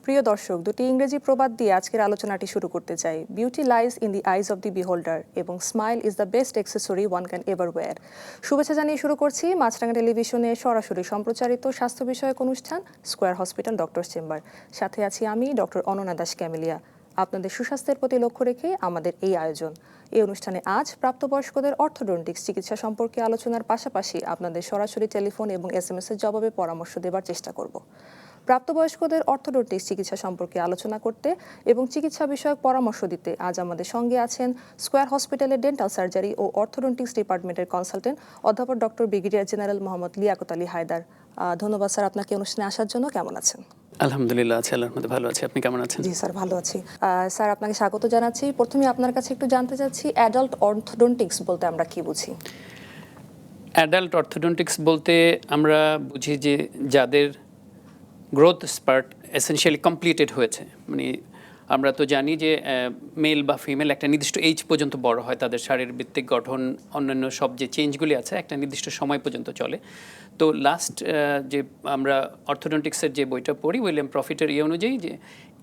প্রিয় দর্শক, দুটি ইংরেজি প্রবাদ দিয়ে আজকের আলোচনাটি শুরু করতে চাই। Beauty lies in the eyes of the beholder এবং smile is the best accessory one can ever wear. শুভেচ্ছা জানিয়ে শুরু করছি মাছরাঙা টেলিভিশনে সরাসরি সম্প্রচারিত স্বাস্থ্য বিষয়ক অনুষ্ঠান স্কয়ার হসপিটাল ডক্টর চেম্বার। সাথে আছি আমি ডক্টর অননা দাস ক্যামেলিয়া। আপনাদের সুস্বাস্থ্যের প্রতি লক্ষ্য রেখে আমাদের এই আয়োজন। এই অনুষ্ঠানে আজ প্রাপ্তবয়স্কদের অর্থোডন্টিক্স চিকিৎসা সম্পর্কে আলোচনার পাশাপাশি আপনাদের সরাসরি টেলিফোন এবং SMS এর জবাবে পরামর্শ দেবার চেষ্টা করব। প্রাপ্তবয়স্কদের অর্থোডন্টিক্স চিকিৎসা সম্পর্কে আলোচনা করতে এবং চিকিৎসা বিষয়ক পরামর্শ দিতে আজ আমাদের সঙ্গে আছেন স্কয়ার হসপিটালের ডেন্টাল সার্জারি ও অর্থোডন্টিক্স ডিপার্টমেন্টের কনসালটেন্ট অধ্যাপক doctor brigadier general Mohammad Liaquat Ali Haider. ধন্যবাদ স্যার আপনাকে অনুষ্ঠানে আসার জন্য। কেমন আছেন? আলহামদুলিল্লাহ আছি, আল্লাহর মধ্যে ভালো আছি। আপনি কেমন আছেন? জি স্যার, ভালো আছি। স্যার, আপনাকে স্বাগত জানাচ্ছি। প্রথমে আপনার কাছে একটু জানতে চাচ্ছি, অ্যাডাল্ট অর্থোডন্টিক্স বলতে আমরা কি বুঝি? অ্যাডাল্ট অর্থোডন্টিক্স বলতে আমরা বুঝি যে যাদের গ্রোথ স্পার্ট এসেনশিয়ালি কমপ্লিটেড হয়েছে, মানে আমরা তো জানি যে মেল বা ফিমেল একটা নির্দিষ্ট এজ পর্যন্ত বড় হয়, তাদের শারীরবৃত্তিক গঠন অন্যান্য সব যে চেঞ্জগুলি আছে একটা নির্দিষ্ট সময় পর্যন্ত চলে। তো লাস্ট যে আমরা অর্থোডন্টিক্সের যে বইটা পড়ি উইলিয়াম প্রফিটের অনুযায়ী যে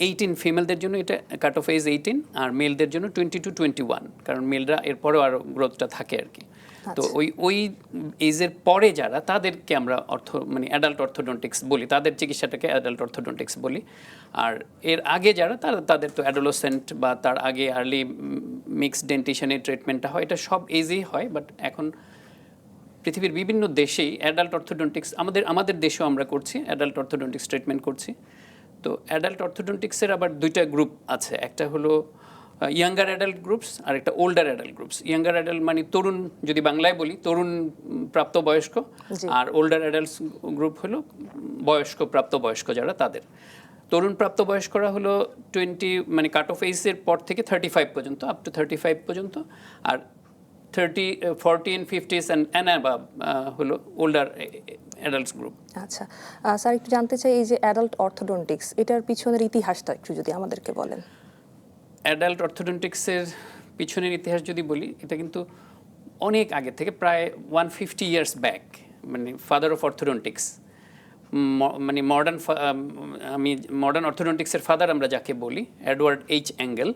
18 ফিমেলদের জন্য এটা কাট অফ এজ 18 আর মেলদের জন্য 20 to 21, কারণ মেলরা এরপরেও আরও গ্রোথটা থাকে আর কি। তো ওই এজের পরে যারা, তাদেরকে আমরা মানে অ্যাডাল্ট অর্থোডন্টিক্স বলি, তাদের চিকিৎসাটাকে অ্যাডাল্ট অর্থোডন্টিক্স বলি। আর এর আগে যারা তাদের তো অ্যাডোলেসেন্ট বা তার আগে আর্লি মিক্সড ডেন্টিশনের ট্রিটমেন্টটা হয়, এটা সব এজেই হয়। বাট এখন পৃথিবীর বিভিন্ন দেশেই অ্যাডাল্ট অর্থোডন্টিক্স, আমাদের দেশেও আমরা করছি, অ্যাডাল্ট অর্থোডন্টিক্স ট্রিটমেন্ট করছি। তো অ্যাডাল্ট অর্থোডন্টিক্সের আবার দুইটা গ্রুপ আছে, একটা হলো ইয়াঙ্গার অ্যাডাল্ট গ্রুপস আর একটা older adult groups. Younger adult মানে তরুণ, যদি বাংলায় বলি তরুণ প্রাপ্তবয়স্ক, আর ওল্ডার অ্যাডাল্টস গ্রুপ হলো বয়স্ক প্রাপ্তবয়স্ক যারা, তাদের। তরুণ প্রাপ্তবয়স্করা হলো 20, মানে কাট অফ এজের পর থেকে 35 পর্যন্ত, আপ টু 35 পর্যন্ত। আর 30, 40 and 50s and above হলো ওল্ডার অ্যাডাল্টস গ্রুপ। আচ্ছা স্যার, একটু জানতে চাই এই যে অ্যাডাল্ট অর্থোডন্টিক্স, এটার পিছনের ইতিহাসটা একটু যদি আমাদেরকে বলেন। অ্যাডাল্ট অর্থোডন্টিক্সের পিছনের ইতিহাস যদি বলি, এটা কিন্তু অনেক আগে থেকে, প্রায় 150 ইয়ার্স ব্যাক, মানে ফাদার অফ অর্থোডন্টিক্স, মানে আমি মডার্ন অর্থোডন্টিক্সের ফাদার আমরা যাকে বলি, এডওয়ার্ড এইচ অ্যাঙ্গেল,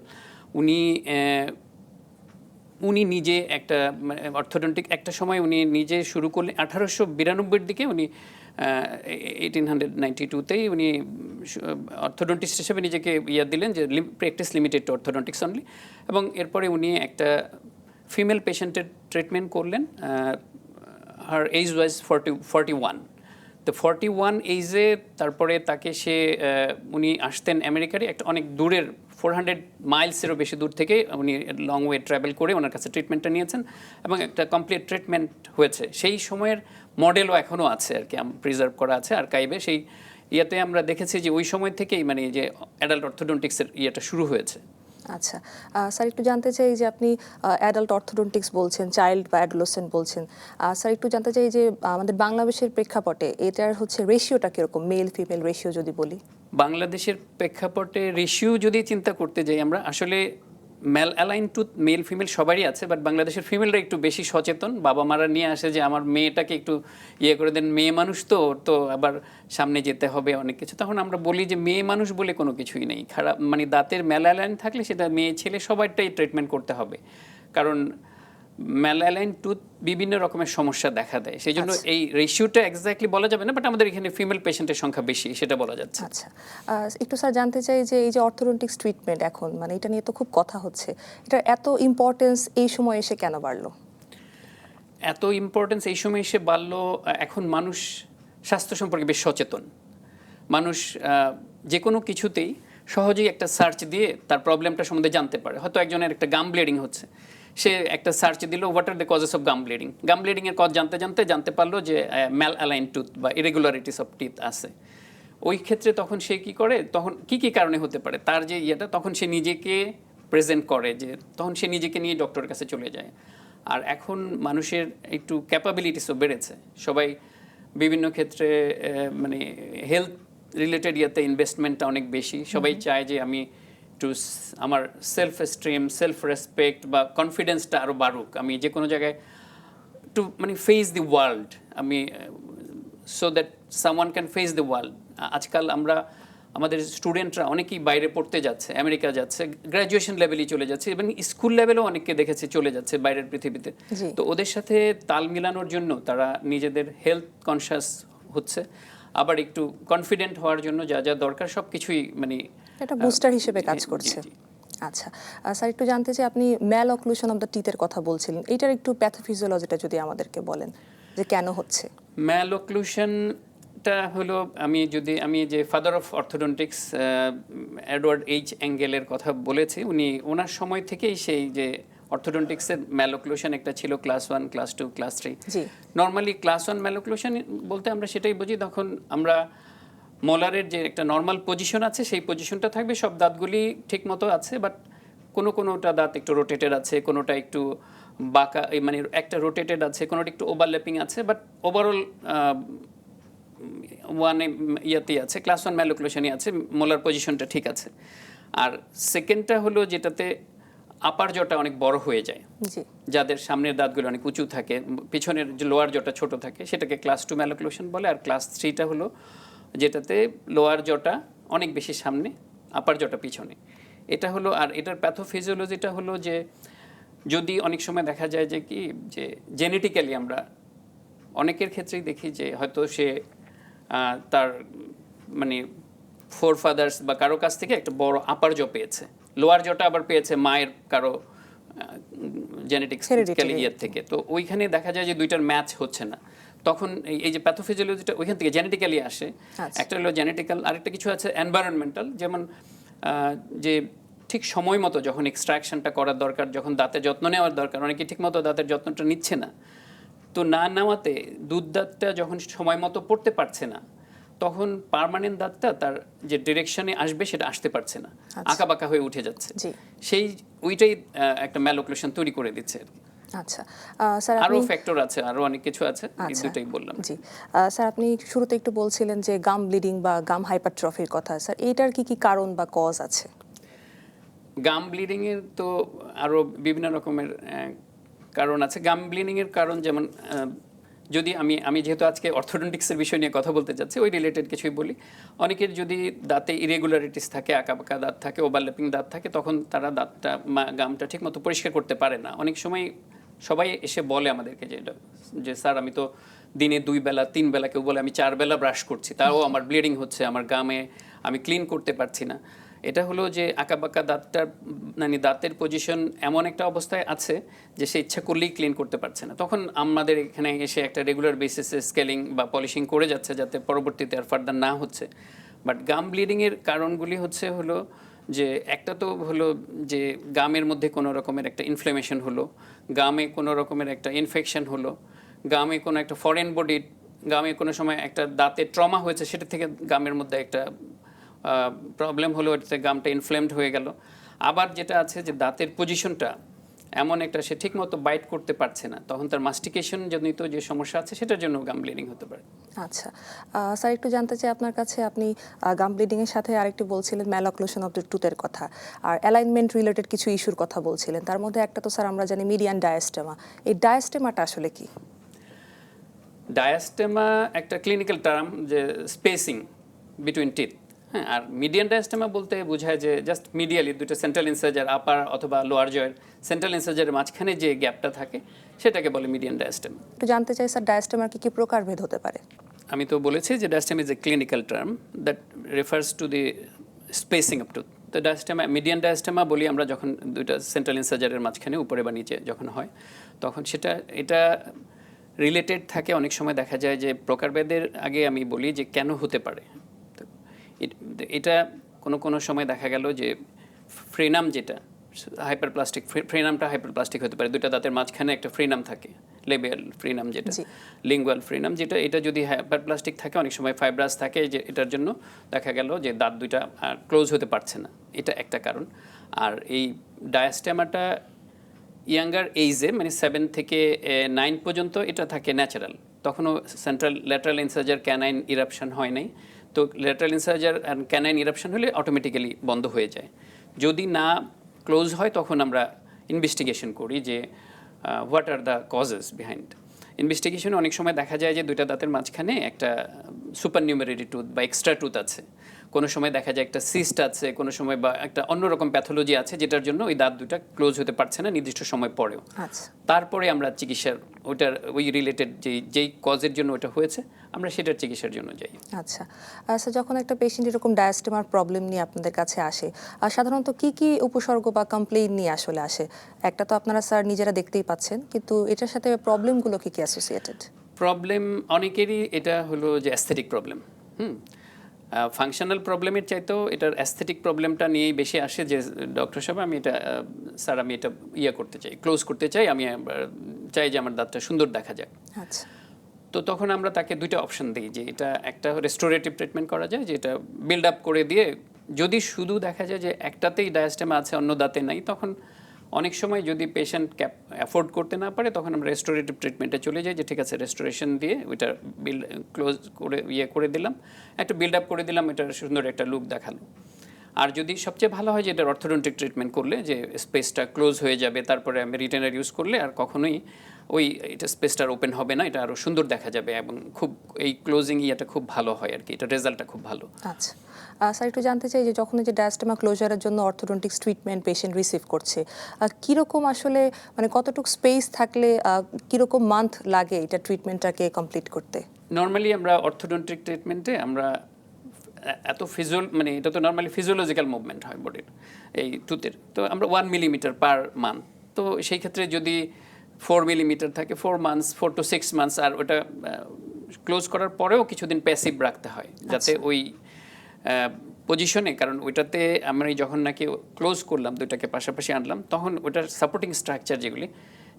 উনি নিজে একটা অর্থোডন্টিক একটা সময় উনি নিজে শুরু করলেন 1892 দিকে। উনি 1892তেই উনি অর্থোডন্টিস্ট হিসেবে নিজেকে দিলেন যে practice limited to orthodontics only. এবং এরপরে উনি একটা ফিমেল পেশেন্টের ট্রিটমেন্ট করলেন। Her age was 41। তো 41 এজে তারপরে তাকে উনি আসতেন আমেরিকারই একটা অনেক দূরের 400 মাইলসেরও বেশি দূর থেকে উনি লং ওয়ে ট্রাভেল করে ওনার কাছে ট্রিটমেন্টটা নিয়েছেন এবং একটা কমপ্লিট ট্রিটমেন্ট হয়েছে। সেই সময়ের মডেলও এখনও আছে আর কি, প্রিজার্ভ করা আছে আর্কাইভে। সেই ইয়েতে আমরা দেখেছি যে ওই সময় থেকেই মানে যে অ্যাডাল্ট অর্থোডন্টিক্সের ইয়েটা শুরু হয়েছে। আচ্ছা স্যার, একটু জানতে চাই যে আপনি অ্যাডাল্ট অর্থোডন্টিক্স বলছেন, চাইল্ড বা অ্যাডোলেসেন্ট বলছেন। স্যার, একটু জানতে চাই যে আমাদের বাংলাদেশের প্রেক্ষাপটে এটার রেশিওটা কীরকম, মেল ফিমেল রেশিও যদি বলি? বাংলাদেশের প্রেক্ষাপটে রেশিও যদি চিন্তা করতে যাই আমরা, আসলে male align to male female সবারই আছে, বাট বাংলাদেশের ফিমেলরা একটু বেশি সচেতন। বাবা মারা নিয়ে আসে যে আমার মেয়েটাকে একটু করে দেন, মেয়ে মানুষ তো আবার সামনে যেতে হবে অনেক কিছু। তখন আমরা বলি যে মেয়ে মানুষ বলে কোনো কিছুই নেই, খারাপ মানে দাঁতের মেল অ্যালাইন থাকলে সেটা মেয়ে ছেলে সবারটাই ট্রিটমেন্ট করতে হবে, কারণ ম্যালালাইন টুথ বিভিন্ন রকমের সমস্যা দেখা দেয়। সেই জন্য এই রেশিওটা এক্স্যাক্টলি বলা যাবে না, বাট আমাদের এখানে ফিমেল পেশেন্টের সংখ্যা বেশি, সেটা বলা যাচ্ছে। আচ্ছা, একটু স্যার জানতে চাই যে এই যে অর্থোডন্টিক্স ট্রিটমেন্ট এখন, মানে এটা নিয়ে তো খুব কথা হচ্ছে, এটার এত ইম্পর্টেন্স এই সময় এসে কেন বাড়লো? এত ইম্পর্টেন্স এই সময় এসে বাড়লো, এখন মানুষ স্বাস্থ্য সম্পর্কে বেশ সচেতন। মানুষ যে কোনো কিছুতেই সহজেই একটা সার্চ দিয়ে তার প্রবলেমটা সম্বন্ধে জানতে পারে। হয়তো একজনের একটা গাম ব্লিডিং হচ্ছে, সে একটা সার্চ দিল what are the causes of gum ব্লিডিংয়ের কজ জানতে পারলো যে ম্যাল অ্যালাইন টুথ বা ইরেগুলারিটিস অফ টিথ আছে। ওই ক্ষেত্রে তখন সে কী করে, তখন কী কারণে হতে পারে তার যে তখন সে নিজেকে প্রেজেন্ট করে, যে তখন সে নিজেকে নিয়ে ডক্টরের কাছে চলে যায়। আর এখন মানুষের একটু ক্যাপাবিলিটিসও বেড়েছে, সবাই বিভিন্ন ক্ষেত্রে মানে হেলথ রিলেটেড ইনভেস্টমেন্টটা অনেক বেশি। সবাই চায় যে আমি একটু আমার সেলফ এস্টিম, সেলফ রেসপেক্ট বা কনফিডেন্সটা আরও বাড়ুক, আমি যে কোনো জায়গায় একটু মানে ফেস দি ওয়ার্ল্ড, আমি so that someone can face the world. আজকাল আমরা আমাদের স্টুডেন্টরা অনেকেই বাইরে পড়তে যাচ্ছে, আমেরিকা যাচ্ছে, গ্র্যাজুয়েশন লেভেলেই চলে যাচ্ছে, এবং স্কুল লেভেলেও অনেককে দেখেছে চলে যাচ্ছে বাইরের পৃথিবীতে। জি। তো ওদের সাথে তাল মিলানোর জন্য তারা নিজেদের হেলথ কনসিয়াস হচ্ছে, আবার একটু কনফিডেন্ট হওয়ার জন্য যা যা দরকার সব কিছুই মানে এটা বুস্টার হিসেবে কাজ করছে। জি। আচ্ছা স্যার, একটু জানতে চাই, আপনি ম্যাল অক্লুশন অফ দ্য টিথের কথা বলছিলেন, এটার একটু প্যাথোফিজিওলজিটা যদি আমাদেরকে বলেন যে কেন হচ্ছে। ম্যালঅক্লুশনটা হলো, আমি যে father of orthodontics Edward H অ্যাঙ্গেলের কথা বলেছি, ওনার সময় থেকেই সেই যে অর্থোডন্টিক্সের ম্যালঅক্লুশন একটা ছিল ক্লাস 1, ক্লাস 2, ক্লাস 3। জি। নর্মালি ক্লাস 1 ম্যালঅক্লুশন বলতে আমরা সেটাই বুঝি তখন আমরা মোলারের যে একটা নর্মাল পজিশন আছে সেই পজিশনটা থাকবে, সব দাঁতগুলি ঠিক মতো আছে, বাট কোনোটা দাঁত একটু রোটেটেড আছে, কোনোটা একটু বাঁকা, মানে একটা রোটেটেড আছে, কোনোটা একটু ওভারল্যাপিং আছে, বাট ওভারঅল ইয়াতেই আছে, ক্লাস 1 ম্যালঅক্লুশনই আছে, মোলার পজিশনটা ঠিক আছে। আর সেকেন্ডটা হলো যেটাতে আপার জটা অনেক বড় হয়ে যায়, জি। যাদের সামনের দাঁতগুলো অনেক উঁচু থাকে, পিছনের যে লোয়ার জটা ছোট থাকে, সেটাকে ক্লাস 2 ম্যালঅক্লুশন বলে। আর ক্লাস 3টা হলো যেটাতে লোয়ার জটা অনেক বেশি সামনে, আপার জটা পিছনে। এটা হলো, আর এটার প্যাথোফিজিওলজিটা হলো যে যদি অনেক সময় দেখা যায় যে কি যে জেনেটিক্যালি আমরা অনেকের ক্ষেত্রেই দেখি যে হয়তো সে তার মানে ফোর ফাদার্স বা কারো কাছ থেকে একটা বড় আপার জ পেয়েছে, লোয়ার জটা আবার পেয়েছে মায়ের কারো জেনেটিক্যালি ইয়ের থেকে। তো ওইখানে দেখা যায় যে দুইটার ম্যাচ হচ্ছে না, তখন এই যে প্যাথোফিজিওলজিটা ওইখান থেকে জেনেটিক্যালি আসে। একটা হলো জেনেটিক্যাল, আরেকটা কিছু আছে এনভায়রনমেন্টাল, যেমন যে ঠিক সময় মতো যখন এক্সট্রাকশনটা করার দরকার, যখন দাঁতের যত্ন নেওয়ার দরকার, অনেকে ঠিক মতো দাঁতের যত্নটা নিচ্ছে না। তো না নেওয়াতে দুধ দাঁতটা যখন সময় মতো পড়তে পারছে না, তখন পার্মানেন্ট দাঁতটা তার যে ডিরেকশনে আসবে সেটা আসতে পারছে না, আঁকা বাঁকা হয়ে উঠে যাচ্ছে। সেই ওইটাই একটা ম্যালঅক্লুশন তৈরি করে দিচ্ছে আর কি। আচ্ছা স্যার, আরো ফ্যাক্টর আছে, আরো অনেক কিছু আছে, এই দুটোই বললাম। জি স্যার, আপনি শুরুতে একটু বলছিলেন যে গাম ব্লিডিং বা গাম হাইপারট্রফির কথা। স্যার, এইটার কি কি কারণ বা কজ আছে? গাম ব্লিডিং এর তো আরো বিভিন্ন রকমের কারণ আছে। গাম ব্লিডিং এর কারণ যেমন যদি আমি যেহেতু আজকে অর্থোডন্টিক্সের বিষয় নিয়ে কথা বলতে চাচ্ছি, ওই রিলেটেড কিছুই বলি। অনেকের যদি দাঁতে ইরেগুলারিটিস থাকে, আঁকাবাঁকা দাঁত থাকে, ওভারল্যাপিং দাঁত থাকে, তখন তারা দাঁতটা গামটা ঠিক মতো পরিষ্কার করতে পারে না। অনেক সময় সবাই এসে বলে আমাদেরকে যে স্যার আমি তো দিনে 2 বেলা 3 বেলা, কেউ বলে আমি 4 বেলা ব্রাশ করছি, তাও আমার ব্লিডিং হচ্ছে, আমার গামে আমি ক্লিন করতে পারছি না। এটা হলো যে আঁকাবাঁকা দাঁতটার মানে দাঁতের পজিশন এমন একটা অবস্থায় আছে যে সে ইচ্ছা করলেই ক্লিন করতে পারছে না। তখন আমাদের এখানে এসে একটা রেগুলার বেসিসে স্কেলিং বা পলিশিং করে যাচ্ছে, যাতে পরবর্তীতে আর ফার্দার না হচ্ছে। বাট গাম ব্লিডিংয়ের কারণগুলি হলো যে একটা তো হলো যে গামের মধ্যে কোনো রকমের একটা ইনফ্লেমেশন হলো, গামে কোনো রকমের একটা ইনফেকশন হলো, গামে কোনো একটা ফরেন বডি, গামে কোনো সময় একটা দাঁতে ট্রমা হয়েছে, সেটা থেকে গামের মধ্যে একটা প্রবলেম হলো, এটাতে গামটা ইনফ্লেমড হয়ে গেল। আবার যেটা আছে যে দাঁতের পজিশনটা এমন একটা, সে ঠিক মতো বাইট করতে পারছে না, তখন তার মাস্টিকেশন জনিত যে সমস্যা আছে সেটার জন্য গাম ব্লিডিং হতে পারে। আচ্ছা স্যার, একটু জানতে চাই আপনার কাছে, আপনি গাম ব্লিডিং এর সাথে আরেকটু বলছিলেন ম্যালঅক্লুশন অফ দ্য টুথের কথা, আর অ্যালাইনমেন্ট রিলেটেড কিছু ইস্যুর কথা বলছিলেন। তার মধ্যে একটা তো স্যার আমরা জানি মিডিয়ান ডায়াস্টেমা। এই ডায়াস্টেমাটা আসলে কি? ডায়াস্টেমা একটা ক্লিনিক্যাল টার্ম, যে স্পেসিং বিটুইন টিথ। হ্যাঁ, আর মিডিয়ান ডায়াস্টেমা বলতে বোঝায় যে জাস্ট মিডিয়ালি দুটো সেন্ট্রাল ইনসাইজার, আপার অথবা লোয়ার জয়ের সেন্ট্রাল ইনসাইজারের মাঝখানে যে গ্যাপটা থাকে সেটাকে বলে মিডিয়ান ডায়াস্টেমা। একটু জানতে চাই স্যার, ডায়াস্টেমার কি কি প্রকারভেদ হতে পারে? আমি তো বলেছি যে diastema is a clinical term that refers to the spacing of tooth. তো ডায়াস্টেমা, মিডিয়ান ডায়াস্টেমা বলি আমরা যখন দুইটা সেন্ট্রাল ইনসাইজারের মাঝখানে উপরে বা নিচে যখন হয়, তখন এটা রিলেটেড থাকে। অনেক সময় দেখা যায় যে প্রকারভেদের আগে আমি বলি যে কেন হতে পারে। এটা কোনো সময় দেখা গেল যে ফ্রেনাম, যেটা হাইপারপ্লাস্টিক, ফ্রেনামটা হাইপারপ্লাস্টিক হতে পারে। দুইটা দাঁতের মাঝখানে একটা ফ্রেনাম থাকে, লেবিয়াল ফ্রেনাম যেটা, লিঙ্গুয়াল ফ্রেনাম যেটা, এটা যদি হাইপারপ্লাস্টিক থাকে, অনেক সময় ফাইব্রাস থাকে, যে এটার জন্য দেখা গেল যে দাঁত দুইটা ক্লোজ হতে পারছে না, এটা একটা কারণ। আর এই ডায়াস্টেমাটা ইয়াঙ্গার এইজে, মানে 7 থেকে 9 পর্যন্ত এটা থাকে ন্যাচারাল, তখনও central lateral incisor canine eruption হয় নাই। তো lateral incisor and canine eruption হলে অটোমেটিক্যালি বন্ধ হয়ে যায়। যদি না ক্লোজ হয় তখন আমরা ইনভেস্টিগেশন করি যে what are the causes behind. ইনভেস্টিগেশনে অনেক সময় দেখা যায় যে দুইটা দাঁতের মাঝখানে একটা সুপার নিউমেরারি টুথ বা এক্সট্রা টুথ আছে। কোনো সময় দেখা যায় একটা সিস্ট আছে, কোনো সময় বা একটা অন্যরকম প্যাথোলজি আছে যেটার জন্য ওই দাঁত দুটা ক্লোজ হতে পারছে না নির্দিষ্ট সময় পরেও। আচ্ছা। তারপরে আমরা চিকিৎসার ওইটার ওই রিলেটেড যেই কজের জন্য ওটা হয়েছে আমরা সেটার চিকিৎসার জন্য যাই। আচ্ছা স্যার, যখন একটা পেশেন্ট এরকম ডায়াস্টেমার প্রবলেম নিয়ে আপনাদের কাছে আসে, আর সাধারণত কি কি উপসর্গ বা কমপ্লেইন নিয়ে আসলে আসে? একটা তো আপনারা স্যার নিজেরা দেখতেই পাচ্ছেন, কিন্তু এটার সাথে প্রবলেমগুলো কি কি অ্যাসোসিয়েটেড? প্রবলেম অনেকেরই এটা হলো যে অ্যাস্থেটিক প্রবলেম। ফাংশনাল প্রবলেমের চাইতেও এটার অ্যাস্থেটিক প্রবলেমটা নিয়েই বেশি আসে যে ডক্টর সাহেব আমি এটা স্যার আমি এটা করতে চাই, ক্লোজ করতে চাই, আমি চাই যে আমার দাঁতটা সুন্দর দেখা যায়। আচ্ছা। তো তখন আমরা তাকে দুইটা অপশন দিই, যে এটা একটা রেস্টোরেটিভ ট্রিটমেন্ট করা যায়, যে এটা বিল্ড আপ করে দিয়ে যদি শুধু দেখা যায় যে একটাতেই ডায়াস্টেমা আছে অন্য দাঁতে নাই, তখন অনেক সময় যদি পেশেন্ট অ্যাফোর্ড করতে না পারে তখন আমরা রেস্টোরেটিভ ট্রিটমেন্টে চলে যাই, যে ঠিক আছে রেস্টোরেশন দিয়ে ওইটা ক্লোজ করে করে দিলাম, একটা বিল্ড আপ করে দিলাম, এটা সুন্দর একটা লুক দেখালো। আর যদি সবচেয়ে ভালো হয় যে এটা অর্থোডন্টিক ট্রিটমেন্ট করলে যে স্পেসটা ক্লোজ হয়ে যাবে, তারপরে আমি রিটেনার ইউজ করলে আর কখনোই ওই এটা স্পেসটার ওপেন হবে না, এটা আরও সুন্দর দেখা যাবে এবং খুব এই ক্লোজিং ইয়েটা খুব ভালো হয় আর কি, এটা রেজাল্টটা খুব ভালো। আচ্ছা স্যার, একটু জানতে চাই যে যখন এই যে ডায়াস্টেমা ক্লোজারের জন্য অর্থোডন্টিক্স ট্রিটমেন্ট পেশেন্ট রিসিভ করছে, কীরকম আসলে মানে কতটুকু স্পেস থাকলে কীরকম মান্থ লাগে এটা ট্রিটমেন্টটাকে কমপ্লিট করতে? নর্মালি আমরা অর্থোডন্টিক ট্রিটমেন্টে আমরা এত মানে এটা তো নর্মালি ফিজিওলজিক্যাল মুভমেন্ট হয় বডির এই টুথের, তো আমরা 1 মিলিমিটার পার মান্থ, তো সেই ক্ষেত্রে যদি 4 মিলিমিটার থাকে 4 মান্থস, 4 to 6 মান্থস, আর ওটা ক্লোজ করার পরেও কিছুদিন প্যাসিভ রাখতে হয় যাতে ওই পজিশনে, কারণ ওইটাতে আমরা যখন নাকি ক্লোজ করলাম দুইটাকে পাশাপাশি আনলাম তখন ওটার সাপোর্টিং স্ট্রাকচার যেগুলি,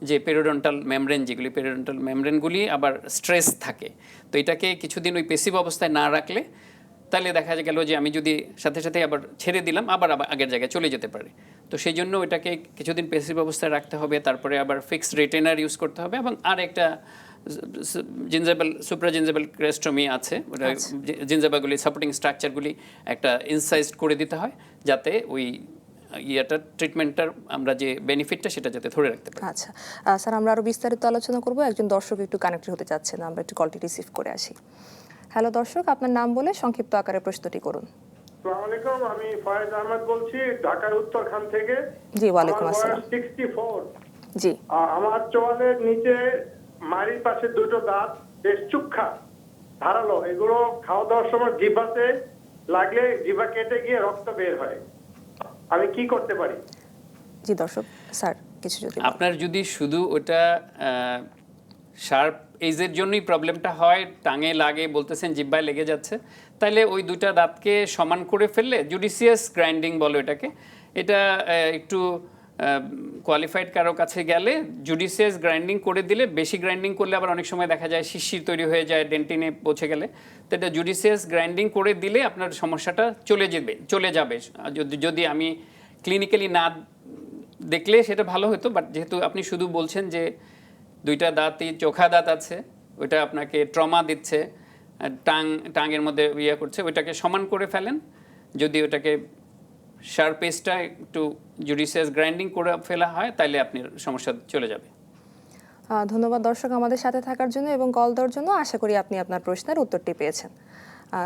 যে পেরিওডন্টাল মেমব্রেন, যেগুলি পেরিওডন্টাল মেমব্রেনগুলি আবার স্ট্রেস থাকে, তো এটাকে কিছুদিন ওই প্যাসিভ অবস্থায় না রাখলে তাহলে দেখা গেল যে আমি যদি সাথে সাথে আবার ছেড়ে দিলাম আবার আগের জায়গায় চলে যেতে পারে, তো সেই জন্য এটাকে কিছুদিন প্যাসিভ অবস্থায় রাখতে হবে, তারপরে আবার ফিক্সড রিটেনার ইউজ করতে হবে, এবং আর একটা জিনজাবেল সুপ্রাজিনজাবেল ক্রেস্টমি আছে, ওটা জিনজাবাগুলি সাপোর্টিং স্ট্রাকচারগুলি একটা ইনসাইজড করে দিতে হয় যাতে ওই ট্রিটমেন্টটার আমরা যে বেনিফিটটা সেটা যাতে ধরে রাখতে পারি। আচ্ছা স্যার, আমরা আরও বিস্তারিত আলোচনা করব। একজন দর্শক একটু কানেক্টেড হতে চাচ্ছেন, আমরা একটু কলটি রিসিভ করে আসি। হ্যালো দর্শক, আপনার নাম বলে সংক্ষিপ্ত আকারে প্রশ্নটি করুন। আসসালামু আলাইকুম, আমি ফয়েজ আহমেদ বলছি ঢাকার উত্তরখান থেকে। জি, ওয়ালাইকুম আসসালাম। 64। জি। আমার চোয়ালের নিচে মাড়ির পাশে দুটো দাঁত বেশ চুক্ষা ধারালো, এগুলো খাওয়া দাওয়ার সময় জিহ্বাতে লাগলে জিহ্বা কেটে গিয়ে রক্ত বের হয়, আমি কি করতে পারি? জি দর্শক, স্যার কিছু যদি আপনার যদি শুধু ওটা শার্প এজের জন্যই প্রবলেমটা হয়, টাঙে লাগে বলতেছেন, জিহ্বায় লেগে যাচ্ছে, তাহলে ওই দুইটা দাঁতকে সমান করে ফেললে, জুডিশিয়াস গ্রাইন্ডিং বলো এটাকে, এটা একটু কোয়ালিফাইড কারো কাছে গেলে জুডিশিয়াস গ্রাইন্ডিং করে দিলে, বেশি গ্রাইন্ডিং করলে আবার অনেক সময় দেখা যায় শিরশির তৈরি হয়ে যায় ডেন্টিনে পৌঁছে গেলে, তো এটা জুডিশিয়াস গ্রাইন্ডিং করে দিলে আপনার সমস্যাটা চলে যাবে। যদি আমি ক্লিনিক্যালি না দেখলে সেটা ভালো হতো, বাট যেহেতু আপনি শুধু বলছেন যে দুইটা দাঁতই চোখা দাঁত আছে, ওইটা আপনাকে ট্রমা দিচ্ছে, টাঙের মধ্যে করছে, ওইটাকে সমান করে ফেলেন, যদি ওটাকে শার্পেসটা একটু জুডিশিয়াস গ্রাইন্ডিং করে ফেলা হয় তাহলে আপনার সমস্যা চলে যাবে। ধন্যবাদ দর্শক আমাদের সাথে থাকার জন্য এবং কল দেওয়ার জন্য। আশা করি আপনি আপনার প্রশ্নের উত্তরটি পেয়েছেন।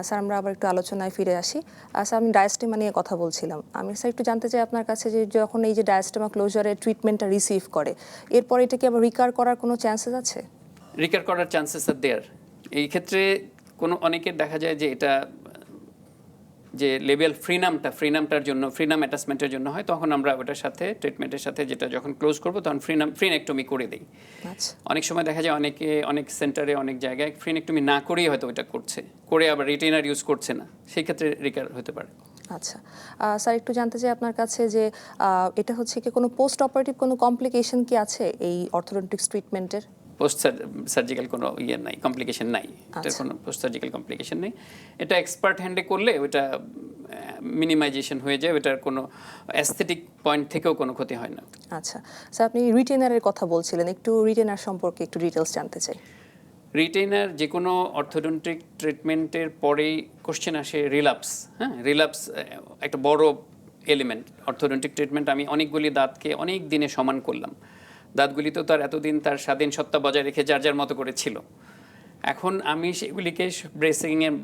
স্যার, আমরা আবার একটু আলোচনায় ফিরে আসি। স্যার, আমি ডায়াস্টেমা নিয়ে কথা বলছিলাম। আমি স্যার একটু জানতে চাই আপনার কাছে যে যখন এই যে ডায়াস্টেমা ক্লোজারের ট্রিটমেন্টটা রিসিভ করে, এরপর এটা কি আবার রিকার করার কোনো চান্সেস আছে? রিকার করার চান্সেস আর দেয়ার। এই ক্ষেত্রে অনেকের দেখা যায় যে এটা যে লেভেল ফ্রিনামটার জন্য, ফ্রিনাম অ্যাটাচমেন্টের জন্য হয়, তখন আমরা ওটার সাথে ট্রিটমেন্টের সাথে যেটা যখন ক্লোজ করবো তখন ফ্রিনেক্টমি করে দিই। আচ্ছা। অনেক সময় দেখা যায় অনেক সেন্টারে অনেক জায়গায় ফ্রিনেক্টমি না করেই হয়তো ওটা করছে, করে আবার রিটেনার ইউজ করছে না, সেই ক্ষেত্রে রিকার হতে পারে। আচ্ছা স্যার, একটু জানতে চাই আপনার কাছে যে এটা হচ্ছে কি কোনো পোস্ট অপারেটিভ কোনো কমপ্লিকেশন কি আছে এই অর্থোডন্টিক্স ট্রিটমেন্টের? পোস্ট সার্জিক্যাল কোনো নাই, কমপ্লিকেশন নাই, এটার কোনো পোস্ট সার্জিক্যাল কমপ্লিকেশন নেই। এটা এক্সপার্ট হ্যান্ডে করলে ওটা মিনিমাইজেশন হয়ে যায়, ওটার কোনো অ্যাস্থেটিক পয়েন্ট থেকেও কোনো ক্ষতি হয় না। আচ্ছা স্যার, আপনি রিটেনারের কথা বলছিলেন, একটু রিটেনার সম্পর্কে একটু ডিটেলস জানতে চাই। রিটেনার যে কোনো অর্থোডন্টিক ট্রিটমেন্টের পরেই কোশ্চেন আসে রিল্যাপস। রিল্যাপস একটা বড় এলিমেন্ট অর্থোডন্টিক ট্রিটমেন্ট। আমি অনেকগুলি দাঁতকে অনেক দিনে সমান করলাম, দাঁতগুলি তো তার এতদিন তার স্বাধীন সত্তা বজায় রেখে যার যার মতো করে ছিল, এখন আমি সেগুলিকে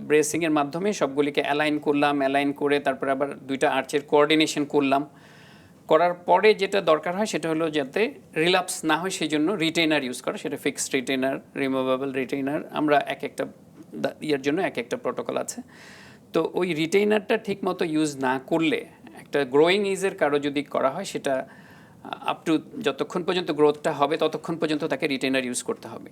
ব্রেসিংয়ের মাধ্যমে সবগুলিকে অ্যালাইন করলাম, অ্যালাইন করে তারপরে আবার দুইটা আর্চের কোঅর্ডিনেশন করলাম। করার পরে যেটা দরকার হয় সেটা হলো যাতে রিল্যাপস না হয় সেই জন্য রিটেইনার ইউজ করা, সেটা ফিক্সড রিটেইনার, রিমুভেবল রিটেইনার। আমরা এক একটা ইয়ের জন্য এক একটা প্রোটোকল আছে। তো ওই রিটেইনারটা ঠিকমতো ইউজ না করলে একটা গ্রোয়িং এজের কারো যদি করা হয় সেটা আপ টু যতক্ষণ পর্যন্ত গ্রোথটা হবে ততক্ষণ পর্যন্ত তাকে রিটেইনার ইউজ করতে হবে।